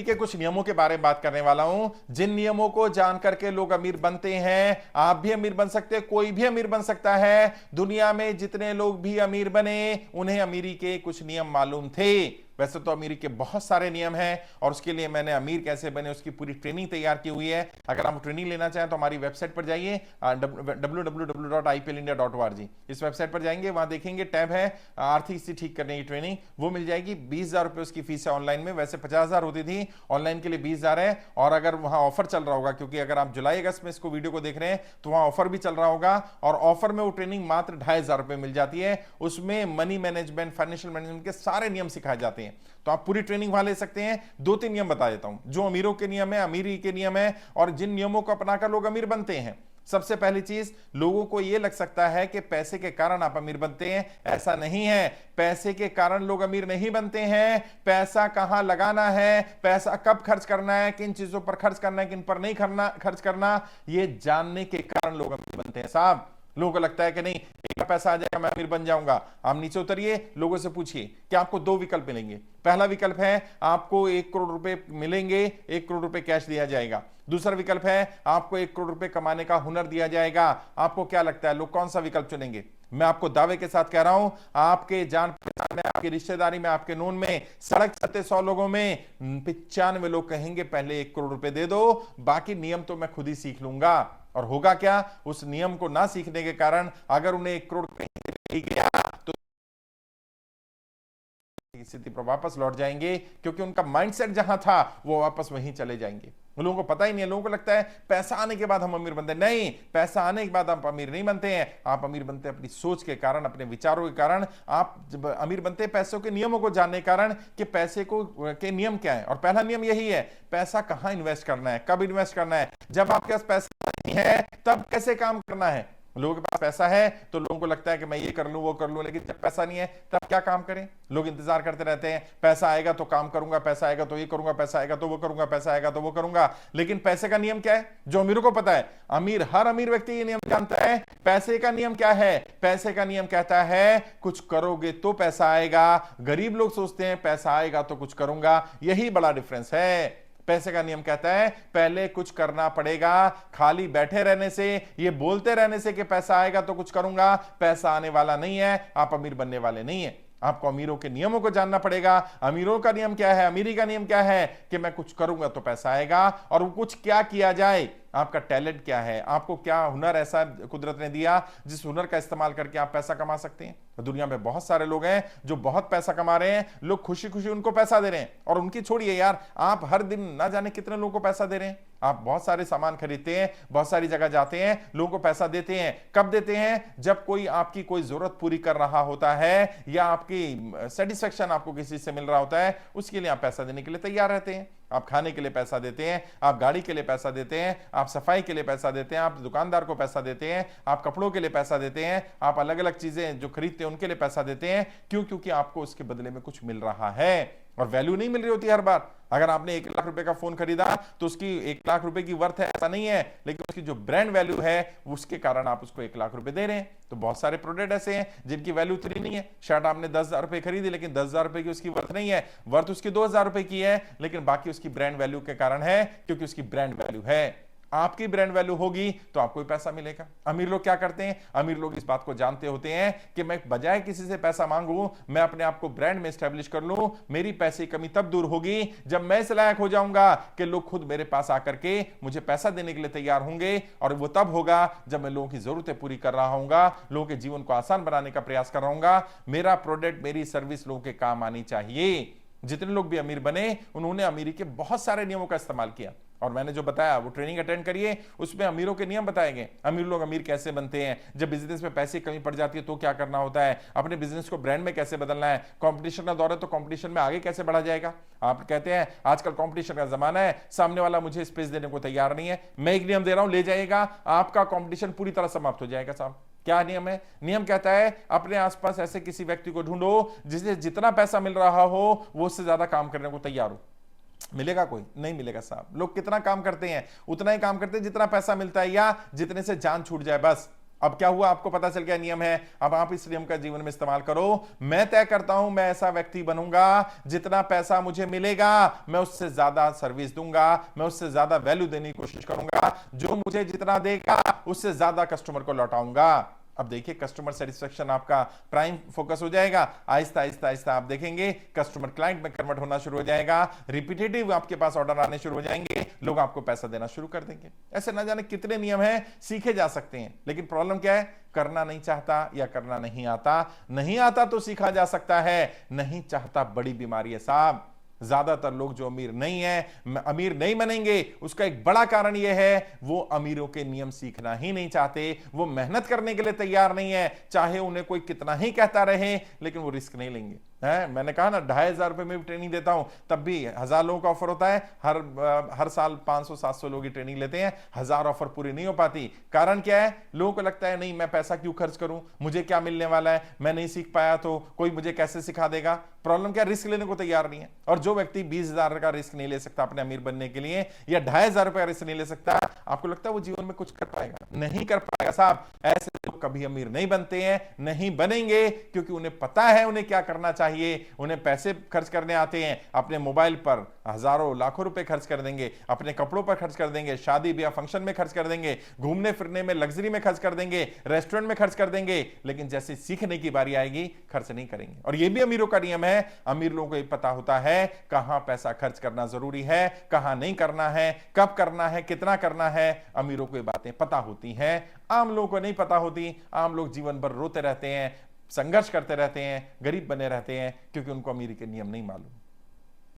के कुछ नियमों के बारे में बात करने वाला हूं, जिन नियमों को जान करके लोग अमीर बनते हैं। आप भी अमीर बन सकते हैं, कोई भी अमीर बन सकता है। दुनिया में जितने लोग भी अमीर बने उन्हें अमीरी के कुछ नियम मालूम थे। वैसे तो अमीरी के बहुत सारे नियम हैं और उसके लिए मैंने अमीर कैसे बने उसकी पूरी ट्रेनिंग तैयार की हुई है। अगर आप ट्रेनिंग लेना चाहें तो हमारी वेबसाइट पर जाइए www.iplindia.org। इस वेबसाइट पर जाएंगे, वहां देखेंगे टैब है आर्थिक स्थिति ठीक करने की ट्रेनिंग, वो मिल जाएगी। 20,000 रुपए उसकी फीस है ऑनलाइन में, वैसे 50,000 होती थी, ऑनलाइन के लिए 20,000 है। और अगर वहां ऑफर चल रहा होगा, क्योंकि अगर आप जुलाई अगस्त में इसको वीडियो को देख रहे हैं तो वहां ऑफर भी चल रहा होगा, और ऑफर में वो ट्रेनिंग मात्र 2,500 रुपए मिल जाती है। उसमें मनी मैनेजमेंट, फाइनेंशियल मैनेजमेंट के सारे नियम सिखाए जाते हैं, तो आप पूरी ट्रेनिंग वहां ले सकते हैं। 2-3 नियम बता देता हूं जो अमीरों के नियम है, अमीरी के नियम है, और जिन नियमों को अपनाकर लोग अमीर बनते हैं। सबसे पहली चीज, लोगों को यह लग सकता है कि पैसे के कारण आप अमीर बनते हैं, ऐसा नहीं है। पैसे के कारण लोग अमीर नहीं बनते हैं। पैसा कहां लगाना है, पैसा कब खर्च करना है, किन चीजों पर खर्च करना है, किन पर नहीं खर्च करना, यह जानने के कारण लोग अमीर बनते हैं साहब। लोगों को लगता है कि नहीं, एक पैसा आ जाएगा मैं अमीर बन जाऊंगा। आप नीचे उतरिए, लोगों से पूछिए कि आपको 2 विकल्प मिलेंगे। पहला विकल्प है आपको 1 करोड़ रुपए मिलेंगे, 1 करोड़ रुपए कैश दिया जाएगा। दूसरा विकल्प है आपको 1 करोड़ रुपए कमाने का हुनर दिया जाएगा। आपको क्या लगता है लोग कौन सा विकल्प चुनेंगे? मैं आपको दावे के साथ कह रहा हूं, आपके जान पहचान में, आपकी रिश्तेदारी में, आपके नून में, सड़क चलते 100 लोगों में 95 लोग कहेंगे पहले 1 करोड़ रुपए दे दो, बाकी नियम तो मैं खुद ही सीख लूंगा। और होगा क्या, उस नियम को ना सीखने के कारण अगर उन्हें 1 करोड़ कहीं गया तो स्थिति पर वापस लौट जाएंगे, क्योंकि उनका माइंडसेट जहां था वो वापस वहीं चले जाएंगे। लोगों को पता ही नहीं है, लोगों को लगता है पैसा आने के बाद हम अमीर बनते हैं। नहीं, पैसा आने के बाद आप अमीर नहीं बनते हैं, आप अमीर बनते हैं अपनी सोच के कारण, अपने विचारों के कारण। आप जब अमीर बनते हैं पैसों के नियमों को जानने के कारण कि पैसे को के नियम क्या है। और पहला नियम यही है, पैसा कहां इन्वेस्ट करना है, कब इन्वेस्ट करना है। जब आपके पास पैसा नहीं है तब कैसे काम करना है। लोगों के पास पैसा है तो लोगों को लगता है कि मैं ये कर लूं वो कर लूं, लेकिन जब पैसा नहीं है तब क्या काम करें। लोग इंतजार करते रहते हैं, पैसा आएगा तो काम करूंगा, पैसा आएगा तो ये करूंगा, पैसा आएगा तो वो करूंगा, पैसा आएगा तो वो करूंगा। लेकिन पैसे का नियम क्या है जो अमीरों को पता है? हर अमीर व्यक्ति ये नियम जानता है। पैसे का नियम क्या है? पैसे का नियम कहता है कुछ करोगे तो पैसा आएगा। गरीब लोग सोचते हैं पैसा आएगा तो कुछ करूंगा, यही बड़ा डिफरेंस है। पैसे का नियम कहता है पहले कुछ करना पड़ेगा। खाली बैठे रहने से, ये बोलते रहने से कि पैसा आएगा तो कुछ करूंगा, पैसा आने वाला नहीं है, आप अमीर बनने वाले नहीं है। आपको अमीरों के नियमों को जानना पड़ेगा। अमीरों का नियम क्या है, अमीरी का नियम क्या है कि मैं कुछ करूंगा तो पैसा आएगा। और वो कुछ क्या किया जाए, आपका टैलेंट क्या है, आपको क्या हुनर ऐसा कुदरत ने दिया जिस हुनर का इस्तेमाल करके आप पैसा कमा सकते हैं। दुनिया में बहुत सारे लोग हैं जो बहुत पैसा कमा रहे हैं, लोग खुशी खुशी उनको पैसा दे रहे हैं। और उनकी छोड़िए यार, आप हर दिन ना जाने कितने लोगों को पैसा दे रहे हैं। आप बहुत सारे सामान खरीदते हैं, बहुत सारी जगह जाते हैं, लोगों को पैसा देते हैं। कब देते हैं? जब कोई आपकी कोई जरूरत पूरी कर रहा होता है या आपकी सेटिस्फेक्शन आपको किसी से मिल रहा होता है, उसके लिए आप पैसा देने के लिए तैयार रहते हैं। आप खाने के लिए पैसा देते हैं, आप गाड़ी के लिए पैसा देते हैं, आप सफाई के लिए पैसा देते हैं, आप दुकानदार को पैसा देते हैं, आप कपड़ों के लिए पैसा देते हैं, आप अलग अलग चीजें जो खरीदते हैं उनके लिए पैसा देते हैं। क्यों? क्योंकि आपको उसके बदले में कुछ मिल रहा है। और वैल्यू नहीं मिल रही होती हर बार। अगर आपने 1 लाख रुपए का फोन खरीदा तो उसकी 1 लाख रुपए की वर्थ है ऐसा नहीं है, लेकिन उसकी जो ब्रांड वैल्यू है उसके कारण आप उसको 1 लाख रुपए दे रहे हैं। तो बहुत सारे प्रोडक्ट ऐसे हैं जिनकी वैल्यू इतनी नहीं है। शर्ट आपने 10,000 रुपए खरीदी, लेकिन 10,000 रुपए की उसकी वर्थ नहीं है, वर्थ उसकी 2,000 रुपए की है, लेकिन बाकी उसकी ब्रांड वैल्यू के कारण है, क्योंकि उसकी ब्रांड वैल्यू है। आपकी ब्रांड वैल्यू होगी तो आपको भी पैसा मिलेगा। अमीर लोग क्या करते हैं? अमीर लोग इस बात को जानते होते हैं कि मैं बजाय किसी से पैसा मांगूं, मैं अपने आप को ब्रांड में स्टैब्लिश कर लूं। मेरी पैसे की कमी तब दूर होगी जब मैं इस लायक हो जाऊंगा कि लोग खुद मेरे पास आकर के मुझे पैसा देने के लिए तैयार होंगे। और वो तब होगा जब मैं लोगों की जरूरतें पूरी कर रहा हूंगा, लोगों के जीवन को आसान बनाने का प्रयास कर रहा हूंगा। मेरा प्रोडक्ट, मेरी सर्विस लोगों के काम आनी चाहिए। जितने लोग भी अमीर बने उन्होंने अमीरी के बहुत सारे नियमों का इस्तेमाल किया। और मैंने जो बताया वो ट्रेनिंग अटेंड करिए, उसमें अमीरों के नियम बताए गए। अमीर लोग अमीर कैसे बनते हैं, जब बिजनेस में पैसे की कमी पड़ जाती है तो क्या करना होता है, अपने बिजनेस को ब्रांड में कैसे बदलना है, कंपटीशन का दौर है तो कंपटीशन में आगे कैसे बढ़ा जाएगा। आप कहते हैं आजकल कंपटीशन का जमाना है, सामने वाला मुझे स्पेस देने को तैयार नहीं है, मैं एक नियम दे रहा हूं, ले जाएगा, आपका कंपटीशन पूरी तरह समाप्त हो जाएगा साहब। क्या नियम है? नियम कहता है अपने आसपास ऐसे किसी व्यक्ति को ढूंढो जिसे जितना पैसा मिल रहा हो वो उससे ज्यादा काम करने को तैयार हो। मिलेगा? कोई नहीं मिलेगा साहब। लोग कितना काम करते हैं? उतना ही काम करते हैं जितना पैसा मिलता है या जितने से जान छूट जाए, बस। अब क्या हुआ, आपको पता चल गया नियम है, अब आप इस नियम का जीवन में इस्तेमाल करो। मैं तय करता हूं, मैं ऐसा व्यक्ति बनूंगा, जितना पैसा मुझे मिलेगा मैं उससे ज्यादा सर्विस दूंगा, मैं उससे ज्यादा वैल्यू देने की कोशिश करूंगा, जो मुझे जितना देगा उससे ज्यादा कस्टमर को लौटाऊंगा। अब देखिए कस्टमर सेटिस्फेक्शन आपका प्राइम फोकस हो जाएगा। आहिस्ता आहिस्ता आहिस्ता आप देखेंगे कस्टमर क्लाइंट में कन्वर्ट होना शुरू हो जाएगा, रिपीटेटिव आपके पास ऑर्डर आने शुरू हो जाएंगे, लोग आपको पैसा देना शुरू कर देंगे। ऐसे ना जाने कितने नियम हैं, सीखे जा सकते हैं, लेकिन प्रॉब्लम क्या है, करना नहीं चाहता या करना नहीं आता। नहीं आता तो सीखा जा सकता है, नहीं चाहता बड़ी बीमारी है साहब। ज्यादातर लोग जो अमीर नहीं है, अमीर नहीं बनेंगे, उसका एक बड़ा कारण यह है वो अमीरों के नियम सीखना ही नहीं चाहते, वो मेहनत करने के लिए तैयार नहीं है, चाहे उन्हें कोई कितना ही कहता रहे, लेकिन वो रिस्क नहीं लेंगे। मैंने कहा ना 2,500 रुपए में भी ट्रेनिंग देता हूं, तब भी 1,000 लोगों का ऑफर होता है, हर साल 500-700 लोग की ट्रेनिंग लेते हैं, 1,000 ऑफर पूरी नहीं हो पाती। कारण क्या है, लोगों को लगता है नहीं मैं पैसा क्यों खर्च करूं, मुझे क्या मिलने वाला है, मैं नहीं सीख पाया तो कोई मुझे कैसे सिखा देगा। प्रॉब्लम क्या, रिस्क लेने को तैयार नहीं है। और जो व्यक्ति 20,000 का रिस्क नहीं ले सकता अपने अमीर बनने के लिए, या 2,500 रुपए का रिस्क नहीं ले सकता, आपको लगता है वो जीवन में कुछ कर पाएगा? नहीं कर पाएगा साहब। ऐसे लोग कभी अमीर नहीं बनते हैं, नहीं बनेंगे, क्योंकि उन्हें पता है उन्हें क्या करना चाहिए। उन्हें पैसे खर्च करने आते हैं, अपने मोबाइल पर हजारों लाखों रुपए खर्च कर देंगे, अपने कपड़ों पर खर्च कर देंगे, शादी ब्याह फंक्शन में खर्च कर देंगे, घूमने फिरने में लग्जरी में खर्च कर देंगे, रेस्टोरेंट में खर्च कर देंगे, लेकिन जैसे सीखने की बारी आएगी खर्च नहीं करेंगे। और यह भी अमीरों का नियम है, अमीर लोगों को यह पता होता है कहां पैसा खर्च करना जरूरी है, कहां नहीं करना है, कब करना है, कितना करना है। अमीरों को ये बातें पता होती हैं, आम लोगों को नहीं पता होती। आम लोग जीवन भर रोते रहते हैं, संघर्ष करते रहते हैं, गरीब बने रहते हैं, क्योंकि उनको अमीरी के नियम नहीं मालूम।